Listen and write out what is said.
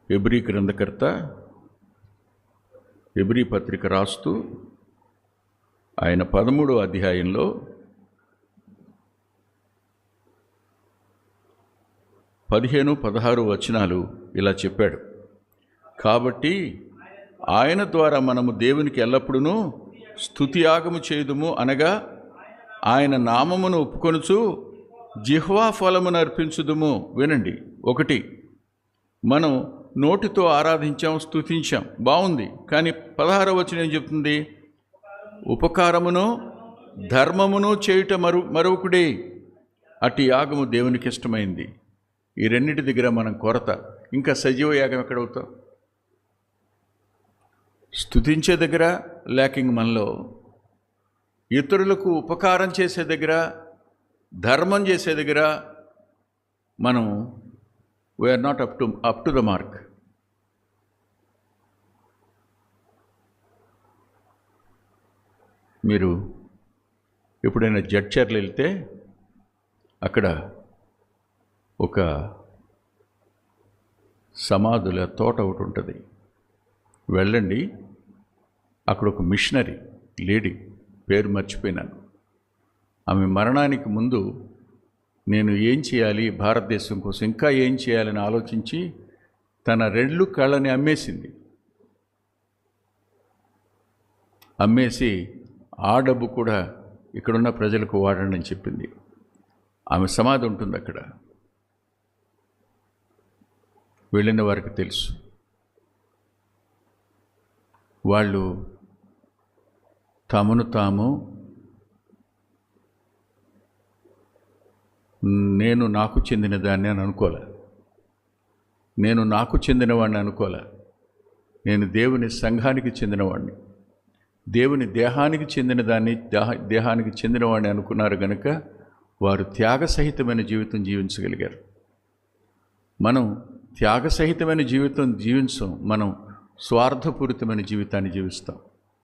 Hebrew గ్రంథకర్త Hebrew పత్రిక రాస్తూ ఆయన 13వ అధ్యాయంలో 15-16 వచనాలు ఇలా చెప్పాడు. కాబట్టి ఆయన ద్వారా మనము దేవునికి ఎల్లప్పుడూ స్తుతియాగము చేయుదుము, అనగా ఆయన నామమును ఒప్పుకొనుచు జిహ్వా ఫలమును అర్పించుదుము. వినండి, 1 మనం నోటితో ఆరాధించాం, స్తుతించాం, బాగుంది. కానీ 16వ వచనం ఏం చెప్తుంది? ఉపకారమును ధర్మమును చేయుట మరొకడే, అటు యాగము దేవునికి ఇష్టమైంది. ఈ రెండింటి దగ్గర మనం కొరత. ఇంకా సజీవ యాగం ఎక్కడవుతాం? స్తుతించే దగ్గర ల్యాకింగ్ మనలో, ఇతరులకు ఉపకారం చేసే దగ్గర, ధర్మం చేసే దగ్గర మనం we are not up to the mark. మీరు ఎప్పుడైనా జడ్చర్లు వెళ్తే అక్కడ ఒక సమాధుల తోట ఒకటి ఉంటుంది. వెళ్ళండి, అక్కడ ఒక మిషనరీ లేడీ, పేరు మర్చిపోయినాను. ఆమె మరణానికి ముందు నేను ఏం చేయాలి భారతదేశం కోసం, ఇంకా ఏం చేయాలని ఆలోచించి తన 2 కళ్ళని అమ్మేసి ఆ డబ్బు కూడా ఇక్కడున్న ప్రజలకు వాడండి అని చెప్పింది. ఆమె సమాధి ఉంటుంది అక్కడ. వెళ్ళిన వారికి తెలుసు. వాళ్ళు తమను తాము నేను నాకు చెందిన దాన్ని అని అనుకోలే, నేను నాకు చెందినవాడిని అనుకోలే, నేను దేవుని సంఘానికి చెందినవాడిని, దేవుని దేహానికి చెందిన దాన్ని దేహానికి చెందినవాడిని అనుకున్నారు కనుక వారు త్యాగసహితమైన జీవితం జీవించగలిగారు. మనం త్యాగసహితమైన జీవితం జీవించం, మనం స్వార్థపూరితమైన జీవితాన్ని జీవిస్తాం.